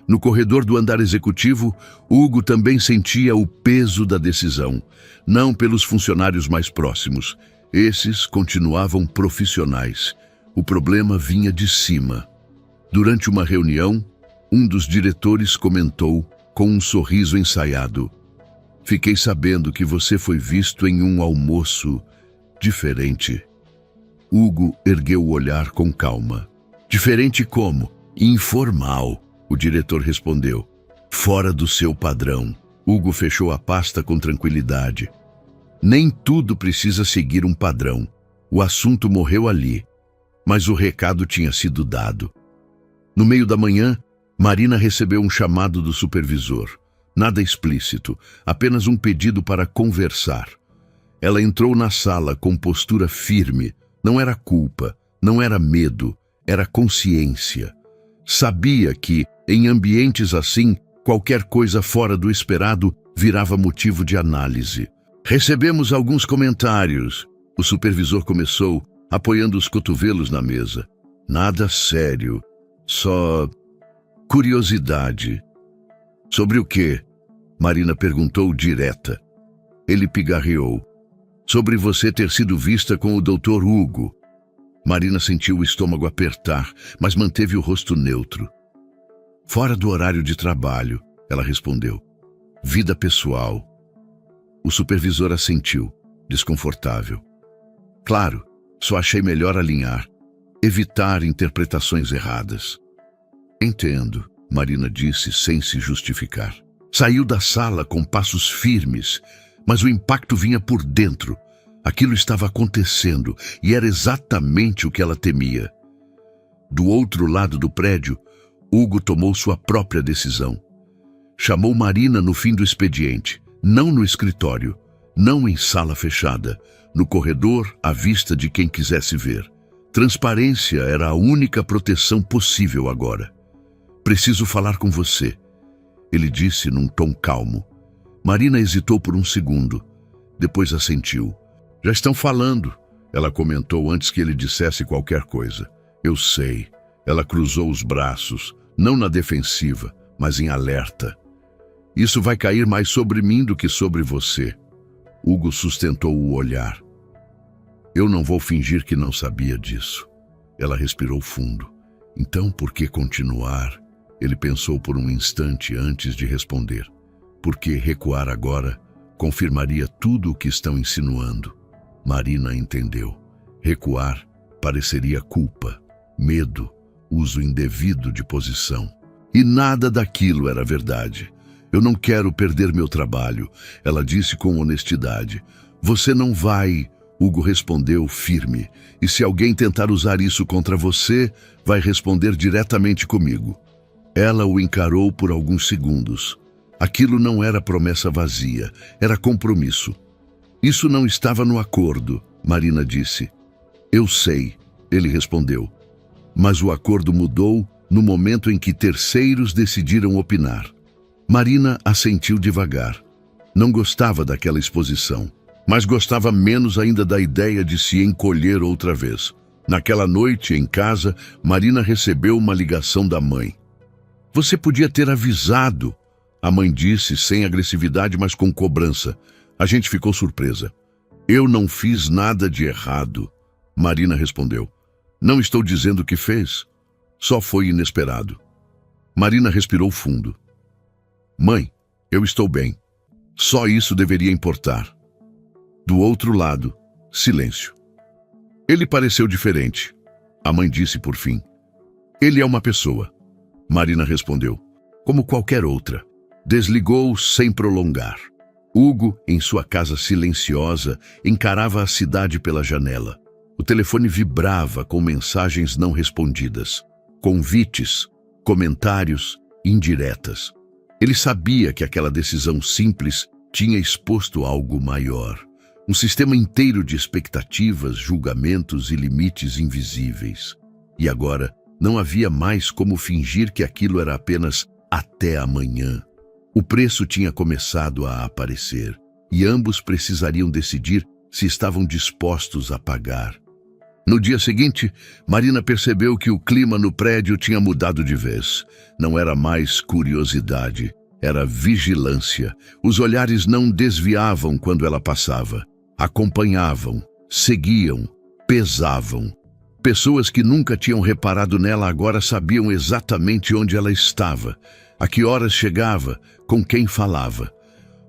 No corredor do andar executivo, Hugo também sentia o peso da decisão. Não pelos funcionários mais próximos. Esses continuavam profissionais. O problema vinha de cima. Durante uma reunião, um dos diretores comentou, com um sorriso ensaiado: "Fiquei sabendo que você foi visto em um almoço diferente." Hugo ergueu o olhar com calma. "Diferente como?" "Informal." O diretor respondeu. "Fora do seu padrão." Hugo fechou a pasta com tranquilidade. Nem tudo precisa seguir um padrão. O assunto morreu ali, mas o recado tinha sido dado. No meio da manhã, Marina recebeu um chamado do supervisor. Nada explícito, apenas um pedido para conversar. Ela entrou na sala com postura firme. Não era culpa, não era medo, era consciência. Sabia que, em ambientes assim, qualquer coisa fora do esperado virava motivo de análise. "Recebemos alguns comentários." O supervisor começou, apoiando os cotovelos na mesa. "Nada sério, só curiosidade." "Sobre o quê?" Marina perguntou direta. Ele pigarreou. "Sobre você ter sido vista com o Dr. Hugo." Marina sentiu o estômago apertar, mas manteve o rosto neutro. "Fora do horário de trabalho," ela respondeu. "Vida pessoal." O supervisor assentiu, desconfortável. "Claro, só achei melhor alinhar, evitar interpretações erradas." "Entendo," Marina disse sem se justificar. Saiu da sala com passos firmes, mas o impacto vinha por dentro. Aquilo estava acontecendo e era exatamente o que ela temia. Do outro lado do prédio, Hugo tomou sua própria decisão. Chamou Marina no fim do expediente, não no escritório, não em sala fechada, no corredor à vista de quem quisesse ver. Transparência era a única proteção possível agora. "Preciso falar com você," ele disse num tom calmo. Marina hesitou por um segundo, depois assentiu. "Já estão falando," ela comentou antes que ele dissesse qualquer coisa. "Eu sei." Ela cruzou os braços, não na defensiva, mas em alerta. "Isso vai cair mais sobre mim do que sobre você." Hugo sustentou o olhar. "Eu não vou fingir que não sabia disso." Ela respirou fundo. "Então por que continuar?" Ele pensou por um instante antes de responder. Porque recuar agora confirmaria tudo o que estão insinuando. Marina entendeu. Recuar pareceria culpa, medo, uso indevido de posição. E nada daquilo era verdade. "Eu não quero perder meu trabalho," ela disse com honestidade. "Você não vai," Hugo respondeu firme. "E se alguém tentar usar isso contra você, vai responder diretamente comigo." Ela o encarou por alguns segundos. Aquilo não era promessa vazia, era compromisso. "Isso não estava no acordo," Marina disse. "Eu sei," ele respondeu. "Mas o acordo mudou no momento em que terceiros decidiram opinar. Marina assentiu devagar. Não gostava daquela exposição, mas gostava menos ainda da ideia de se encolher outra vez. Naquela noite, em casa, Marina recebeu uma ligação da mãe. "Você podia ter avisado", a mãe disse, sem agressividade, mas com cobrança. A gente ficou surpresa. "Eu não fiz nada de errado", Marina respondeu. "Não estou dizendo que fez. Só foi inesperado." Marina respirou fundo. "Mãe, eu estou bem. Só isso deveria importar." Do outro lado, silêncio. "Ele pareceu diferente", a mãe disse por fim. "Ele é uma pessoa", Marina respondeu, "como qualquer outra." Desligou sem prolongar. Hugo, em sua casa silenciosa, encarava a cidade pela janela. O telefone vibrava com mensagens não respondidas, convites, comentários, indiretas. Ele sabia que aquela decisão simples tinha exposto algo maior. Um sistema inteiro de expectativas, julgamentos e limites invisíveis. E agora, não havia mais como fingir que aquilo era apenas até amanhã. O preço tinha começado a aparecer, e ambos precisariam decidir se estavam dispostos a pagar. No dia seguinte, Marina percebeu que o clima no prédio tinha mudado de vez. Não era mais curiosidade, era vigilância. Os olhares não desviavam quando ela passava. Acompanhavam, seguiam, pesavam. Pessoas que nunca tinham reparado nela agora sabiam exatamente onde ela estava, a que horas chegava, com quem falava.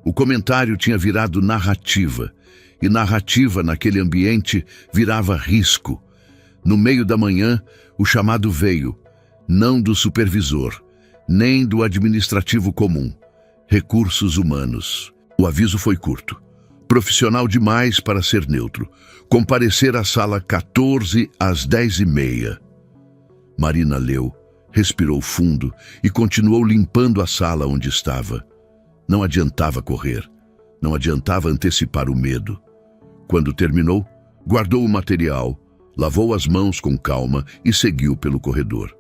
O comentário tinha virado narrativa, e narrativa naquele ambiente virava risco. No meio da manhã, o chamado veio, não do supervisor, nem do administrativo comum. Recursos humanos. O aviso foi curto. Profissional demais para ser neutro. Comparecer à sala 14 às 10h30. Marina leu, respirou fundo e continuou limpando a sala onde estava. Não adiantava correr. Não adiantava antecipar o medo. Quando terminou, guardou o material, lavou as mãos com calma e seguiu pelo corredor.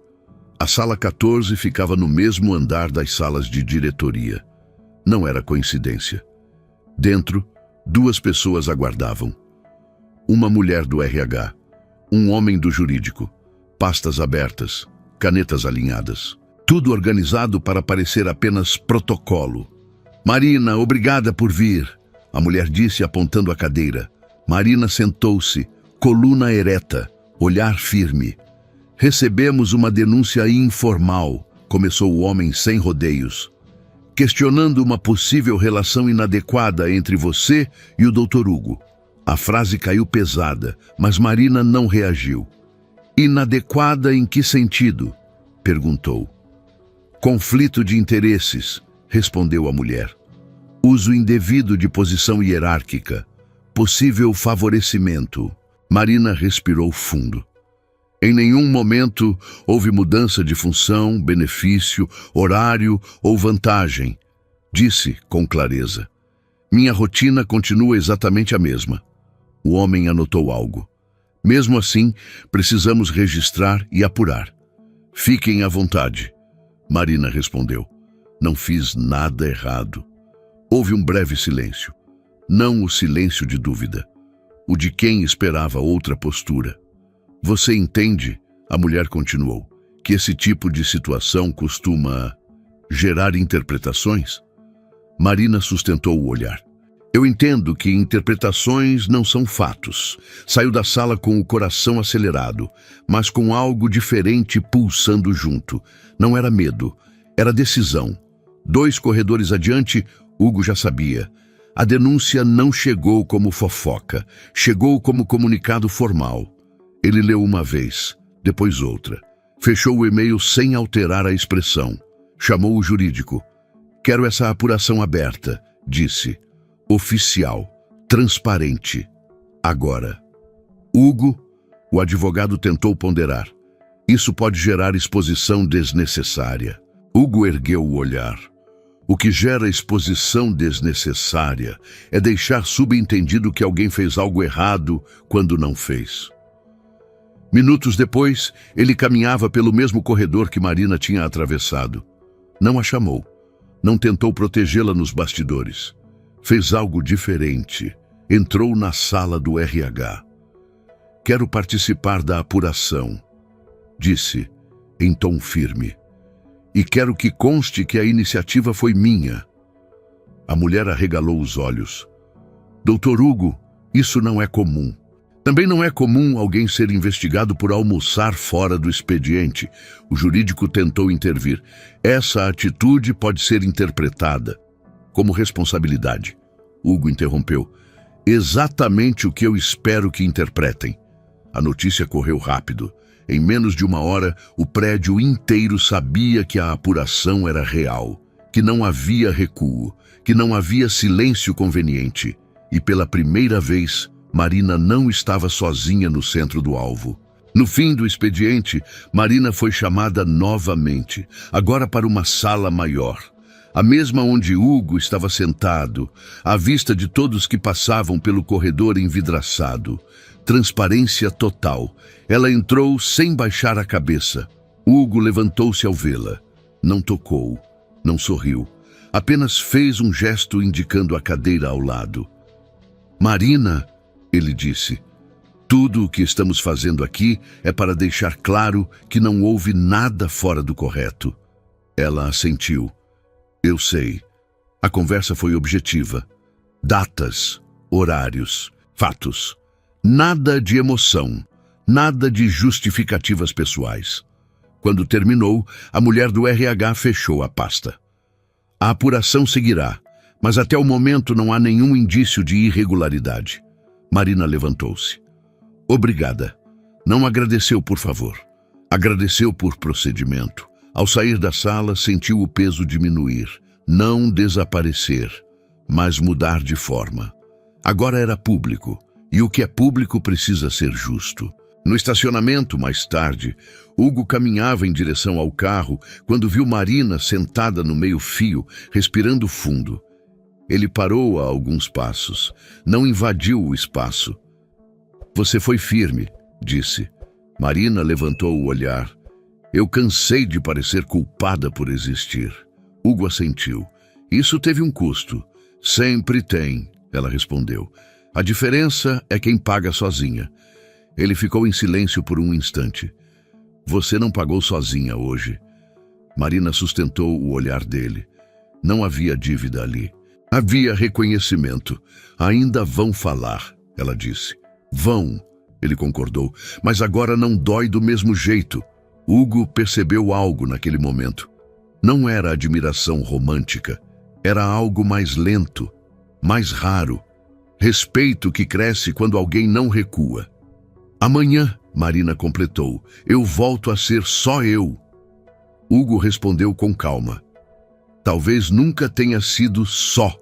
A sala 14 ficava no mesmo andar das salas de diretoria. Não era coincidência. Dentro, 2 pessoas aguardavam. Uma mulher do RH, um homem do jurídico, pastas abertas, canetas alinhadas. Tudo organizado para parecer apenas protocolo. "Marina, obrigada por vir", a mulher disse apontando a cadeira. Marina sentou-se, coluna ereta, olhar firme. "Recebemos uma denúncia informal", começou o homem sem rodeios, "questionando uma possível relação inadequada entre você e o Dr. Hugo." A frase caiu pesada, mas Marina não reagiu. "Inadequada em que sentido?", perguntou. "Conflito de interesses", respondeu a mulher. "Uso indevido de posição hierárquica. Possível favorecimento." Marina respirou fundo. Em nenhum momento houve mudança de função, benefício, horário ou vantagem. Disse com clareza. "Minha rotina continua exatamente a mesma." O homem anotou algo. "Mesmo assim, precisamos registrar e apurar." "Fiquem à vontade", Marina respondeu. "Não fiz nada errado." Houve um breve silêncio. Não o silêncio de dúvida, o de quem esperava outra postura. "Você entende", a mulher continuou, "que esse tipo de situação costuma gerar interpretações?" Marina sustentou o olhar. "Eu entendo que interpretações não são fatos." Saiu da sala com o coração acelerado, mas com algo diferente pulsando junto. Não era medo, era decisão. 2 corredores adiante, Hugo já sabia. A denúncia não chegou como fofoca, chegou como comunicado formal. Ele leu uma vez, depois outra. Fechou o e-mail sem alterar a expressão. Chamou o jurídico. "Quero essa apuração aberta", disse. "Oficial, transparente. Agora." "Hugo", o advogado tentou ponderar. "Isso pode gerar exposição desnecessária." Hugo ergueu o olhar. "O que gera exposição desnecessária é deixar subentendido que alguém fez algo errado quando não fez." Minutos depois, ele caminhava pelo mesmo corredor que Marina tinha atravessado. Não a chamou. Não tentou protegê-la nos bastidores. Fez algo diferente. Entrou na sala do RH. Quero participar da apuração, disse, em tom firme. E quero que conste que a iniciativa foi minha. A mulher arregalou os olhos. Doutor Hugo, isso não é comum. Também não é comum alguém ser investigado por almoçar fora do expediente. O jurídico tentou intervir. Essa atitude pode ser interpretada como responsabilidade. Hugo interrompeu. Exatamente o que eu espero que interpretem. A notícia correu rápido. Em menos de uma hora, o prédio inteiro sabia que a apuração era real, que não havia recuo, que não havia silêncio conveniente. E pela primeira vez, Marina não estava sozinha no centro do alvo. No fim do expediente, Marina foi chamada novamente, agora para uma sala maior. A mesma onde Hugo estava sentado, à vista de todos que passavam pelo corredor envidraçado. Transparência total. Ela entrou sem baixar a cabeça. Hugo levantou-se ao vê-la. Não tocou, não sorriu. Apenas fez um gesto indicando a cadeira ao lado. Marina, ele disse, tudo o que estamos fazendo aqui é para deixar claro que não houve nada fora do correto. Ela assentiu. Eu sei. A conversa foi objetiva. Datas, horários, fatos. Nada de emoção, nada de justificativas pessoais. Quando terminou, a mulher do RH fechou a pasta. A apuração seguirá, mas até o momento não há nenhum indício de irregularidade. Marina levantou-se. Obrigada. Não agradeceu, por favor. Agradeceu por procedimento. Ao sair da sala, sentiu o peso diminuir. Não desaparecer, mas mudar de forma. Agora era público. E o que é público precisa ser justo. No estacionamento, mais tarde, Hugo caminhava em direção ao carro quando viu Marina sentada no meio-fio, respirando fundo. Ele parou a alguns passos. Não invadiu o espaço. Você foi firme, disse. Marina levantou o olhar. Eu cansei de parecer culpada por existir. Hugo assentiu. Isso teve um custo. Sempre tem, ela respondeu. A diferença é quem paga sozinha. Ele ficou em silêncio por um instante. Você não pagou sozinha hoje. Marina sustentou o olhar dele. Não havia dívida ali. Havia reconhecimento. Ainda vão falar, ela disse. Vão, ele concordou, mas agora não dói do mesmo jeito. Hugo percebeu algo naquele momento. Não era admiração romântica. Era algo mais lento, mais raro. Respeito que cresce quando alguém não recua. Amanhã, Marina completou, eu volto a ser só eu. Hugo respondeu com calma. Talvez nunca tenha sido só.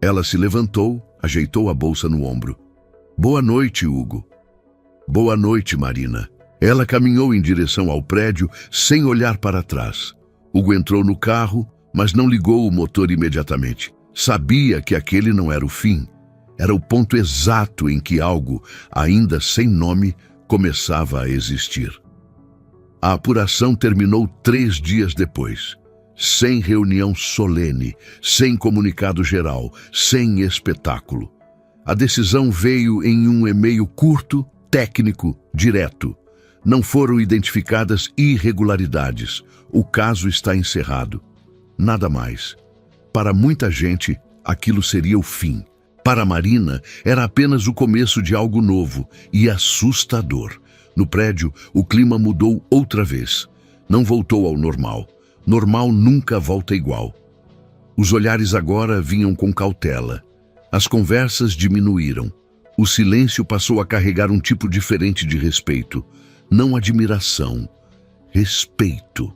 Ela se levantou, ajeitou a bolsa no ombro. Boa noite, Hugo. Boa noite, Marina. Ela caminhou em direção ao prédio sem olhar para trás. Hugo entrou no carro, mas não ligou o motor imediatamente. Sabia que aquele não era o fim. Era o ponto exato em que algo, ainda sem nome, começava a existir. A apuração terminou 3 dias depois. Sem reunião solene, sem comunicado geral, sem espetáculo. A decisão veio em um e-mail curto, técnico, direto. Não foram identificadas irregularidades. O caso está encerrado. Nada mais. Para muita gente, aquilo seria o fim. Para Marina, era apenas o começo de algo novo e assustador. No prédio, o clima mudou outra vez. Não voltou ao normal. Normal nunca volta igual. Os olhares agora vinham com cautela. As conversas diminuíram. O silêncio passou a carregar um tipo diferente de respeito. Não admiração. Respeito.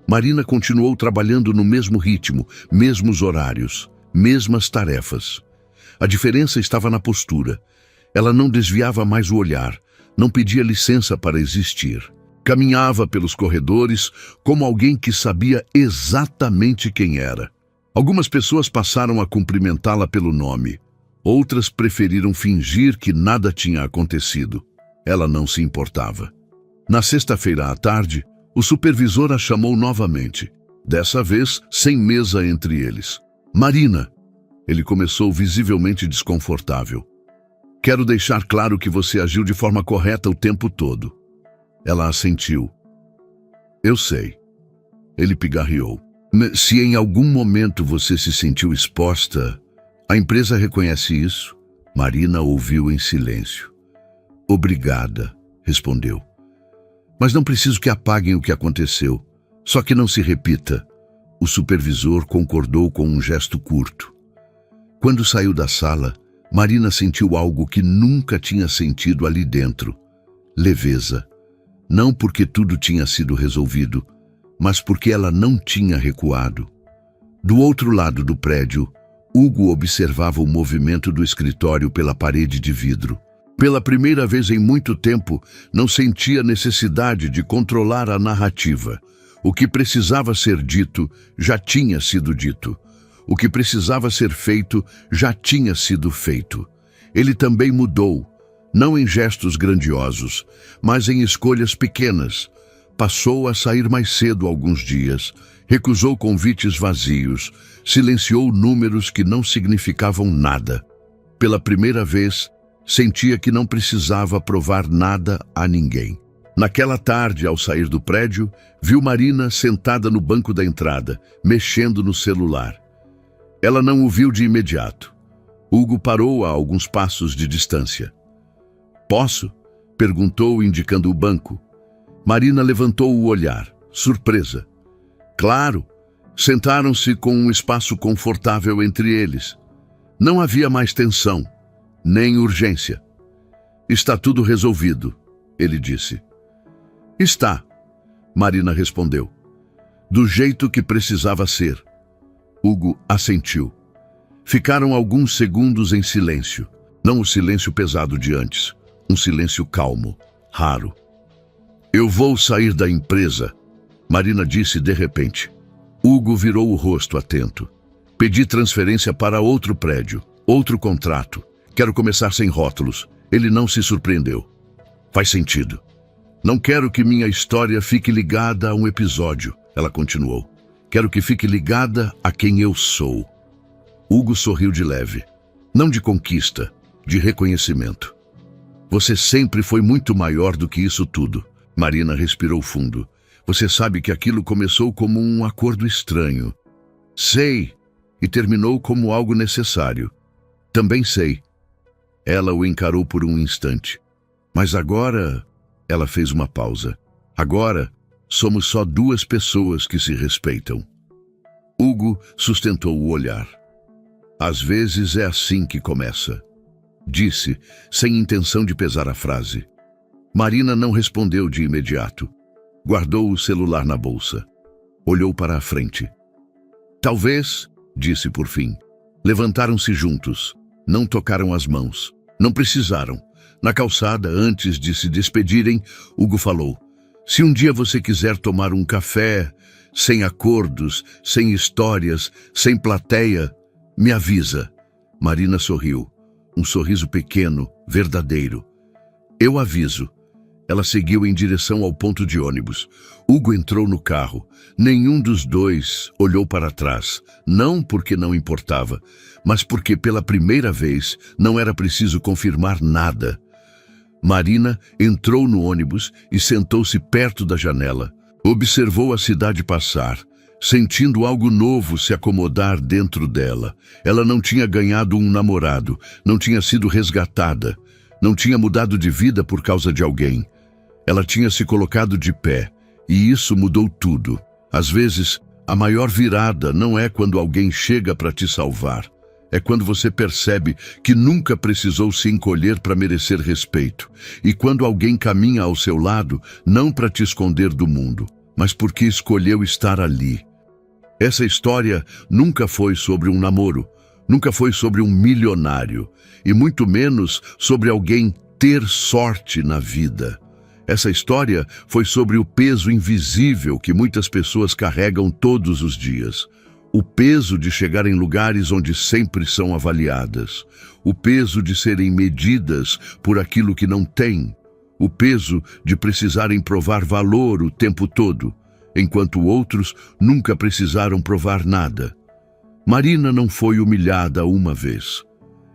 Marina continuou trabalhando no mesmo ritmo, mesmos horários, mesmas tarefas. A diferença estava na postura. Ela não desviava mais o olhar, não pedia licença para existir. Caminhava pelos corredores como alguém que sabia exatamente quem era. Algumas pessoas passaram a cumprimentá-la pelo nome. Outras preferiram fingir que nada tinha acontecido. Ela não se importava. Na sexta-feira à tarde, o supervisor a chamou novamente, dessa vez sem mesa entre eles. Marina, ele começou visivelmente desconfortável. Quero deixar claro que você agiu de forma correta o tempo todo. Ela assentiu. Eu sei. Ele pigarreou. Se em algum momento você se sentiu exposta, a empresa reconhece isso? Marina ouviu em silêncio. Obrigada, respondeu. Mas não preciso que apaguem o que aconteceu. Só que não se repita. O supervisor concordou com um gesto curto. Quando saiu da sala, Marina sentiu algo que nunca tinha sentido ali dentro. Leveza. Não porque tudo tinha sido resolvido, mas porque ela não tinha recuado. Do outro lado do prédio, Hugo observava o movimento do escritório pela parede de vidro. Pela primeira vez em muito tempo, não sentia necessidade de controlar a narrativa. O que precisava ser dito já tinha sido dito. O que precisava ser feito já tinha sido feito. Ele também mudou, não em gestos grandiosos, mas em escolhas pequenas. Passou a sair mais cedo alguns dias, recusou convites vazios, silenciou números que não significavam nada. Pela primeira vez, sentia que não precisava provar nada a ninguém. Naquela tarde, ao sair do prédio, viu Marina sentada no banco da entrada, mexendo no celular. Ela não o viu de imediato. Hugo parou a alguns passos de distância. Posso? Perguntou, indicando o banco. Marina levantou o olhar, surpresa. Claro, sentaram-se com um espaço confortável entre eles. Não havia mais tensão, nem urgência. Está tudo resolvido, ele disse. Está, Marina respondeu. Do jeito que precisava ser. Hugo assentiu. Ficaram alguns segundos em silêncio. Não o silêncio pesado de antes. Um silêncio calmo, raro. Eu vou sair da empresa, Marina disse de repente. Hugo virou o rosto atento. Pedi transferência para outro prédio, outro contrato. Quero começar sem rótulos. Ele não se surpreendeu. Faz sentido. Não quero que minha história fique ligada a um episódio, ela continuou. Quero que fique ligada a quem eu sou. Hugo sorriu de leve. Não de conquista, de reconhecimento. Você sempre foi muito maior do que isso tudo. Marina respirou fundo. Você sabe que aquilo começou como um acordo estranho. Sei, e terminou como algo necessário. Também sei. Ela o encarou por um instante. Mas agora... Ela fez uma pausa. Agora, somos só duas pessoas que se respeitam. Hugo sustentou o olhar. Às vezes é assim que começa. Disse, sem intenção de pesar a frase. Marina não respondeu de imediato. Guardou o celular na bolsa. Olhou para a frente. Talvez, disse por fim. Levantaram-se juntos. Não tocaram as mãos. Não precisaram. Na calçada, antes de se despedirem, Hugo falou. Se um dia você quiser tomar um café, sem acordos, sem histórias, sem plateia, me avisa. Marina sorriu. Um sorriso pequeno, verdadeiro. Eu aviso. Ela seguiu em direção ao ponto de ônibus. Hugo entrou no carro. Nenhum dos dois olhou para trás. Não porque não importava, mas porque pela primeira vez não era preciso confirmar nada. Marina entrou no ônibus e sentou-se perto da janela. Observou a cidade passar, sentindo algo novo se acomodar dentro dela. Ela não tinha ganhado um namorado, não tinha sido resgatada, não tinha mudado de vida por causa de alguém. Ela tinha se colocado de pé, e isso mudou tudo. Às vezes, a maior virada não é quando alguém chega para te salvar. É quando você percebe que nunca precisou se encolher para merecer respeito. E quando alguém caminha ao seu lado, não para te esconder do mundo, mas porque escolheu estar ali. Essa história nunca foi sobre um namoro, nunca foi sobre um milionário, e muito menos sobre alguém ter sorte na vida. Essa história foi sobre o peso invisível que muitas pessoas carregam todos os dias. O peso de chegar em lugares onde sempre são avaliadas. O peso de serem medidas por aquilo que não têm. o peso de precisarem provar valor o tempo todo, enquanto outros nunca precisaram provar nada. Marina não foi humilhada uma vez.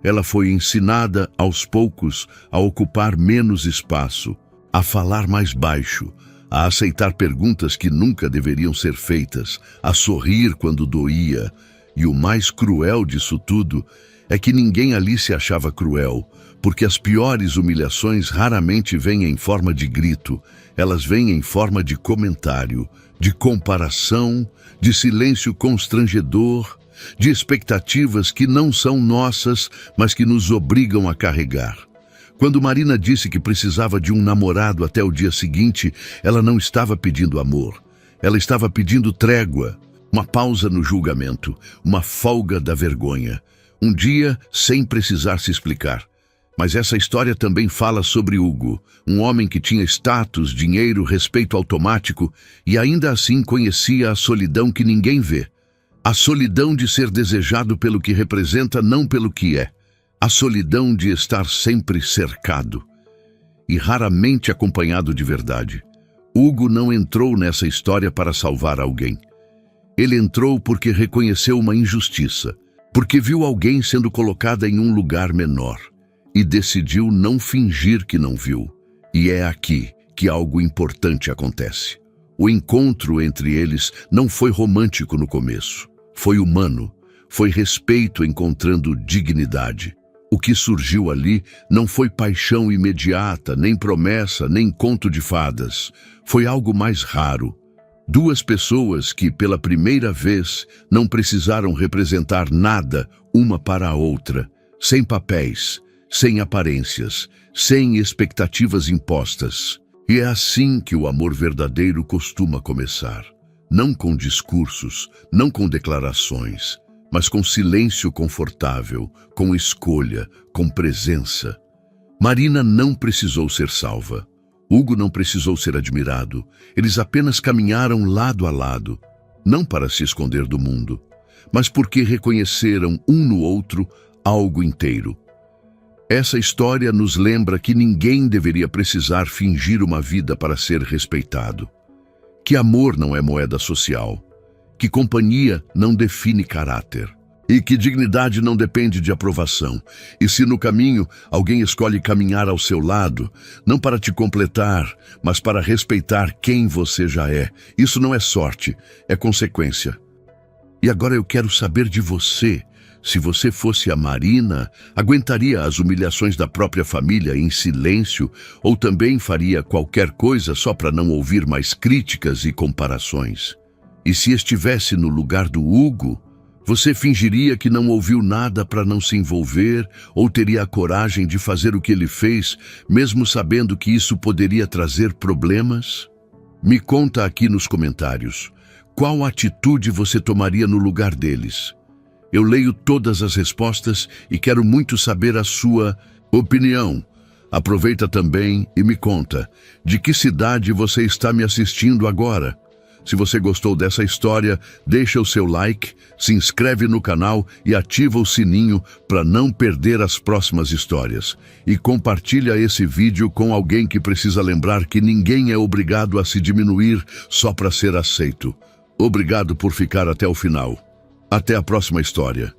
Ela foi ensinada, aos poucos, a ocupar menos espaço, a falar mais baixo, a aceitar perguntas que nunca deveriam ser feitas, a sorrir quando doía. E o mais cruel disso tudo é que ninguém ali se achava cruel, porque as piores humilhações raramente vêm em forma de grito, elas vêm em forma de comentário, de comparação, de silêncio constrangedor, de expectativas que não são nossas, mas que nos obrigam a carregar. Quando Marina disse que precisava de um namorado até o dia seguinte, ela não estava pedindo amor. Ela estava pedindo trégua, uma pausa no julgamento, uma folga da vergonha. Um dia sem precisar se explicar. Mas essa história também fala sobre Hugo, um homem que tinha status, dinheiro, respeito automático e ainda assim conhecia a solidão que ninguém vê. A solidão de ser desejado pelo que representa, não pelo que é. A solidão de estar sempre cercado e raramente acompanhado de verdade. Hugo não entrou nessa história para salvar alguém. Ele entrou porque reconheceu uma injustiça, porque viu alguém sendo colocada em um lugar menor e decidiu não fingir que não viu. E é aqui que algo importante acontece. O encontro entre eles não foi romântico no começo. Foi humano, foi respeito encontrando dignidade. O que surgiu ali não foi paixão imediata, nem promessa, nem conto de fadas. Foi algo mais raro. Duas pessoas que, pela primeira vez, não precisaram representar nada uma para a outra, sem papéis, sem aparências, sem expectativas impostas. E é assim que o amor verdadeiro costuma começar. Não com discursos, não com declarações, mas com silêncio confortável, com escolha, com presença. Marina não precisou ser salva. Hugo não precisou ser admirado. Eles apenas caminharam lado a lado, não para se esconder do mundo, mas porque reconheceram um no outro algo inteiro. Essa história nos lembra que ninguém deveria precisar fingir uma vida para ser respeitado. Que amor não é moeda social, que companhia não define caráter, e que dignidade não depende de aprovação. E se no caminho alguém escolhe caminhar ao seu lado, não para te completar, mas para respeitar quem você já é, isso não é sorte, é consequência. E agora eu quero saber de você. Se você fosse a Marina, aguentaria as humilhações da própria família em silêncio ou também faria qualquer coisa só para não ouvir mais críticas e comparações? E se estivesse no lugar do Hugo, você fingiria que não ouviu nada para não se envolver ou teria a coragem de fazer o que ele fez, mesmo sabendo que isso poderia trazer problemas? Me conta aqui nos comentários. Qual atitude você tomaria no lugar deles? Eu leio todas as respostas e quero muito saber a sua opinião. Aproveita também e me conta, de que cidade você está me assistindo agora? Se você gostou dessa história, deixa o seu like, se inscreve no canal e ativa o sininho para não perder as próximas histórias. E compartilha esse vídeo com alguém que precisa lembrar que ninguém é obrigado a se diminuir só para ser aceito. Obrigado por ficar até o final. Até a próxima história.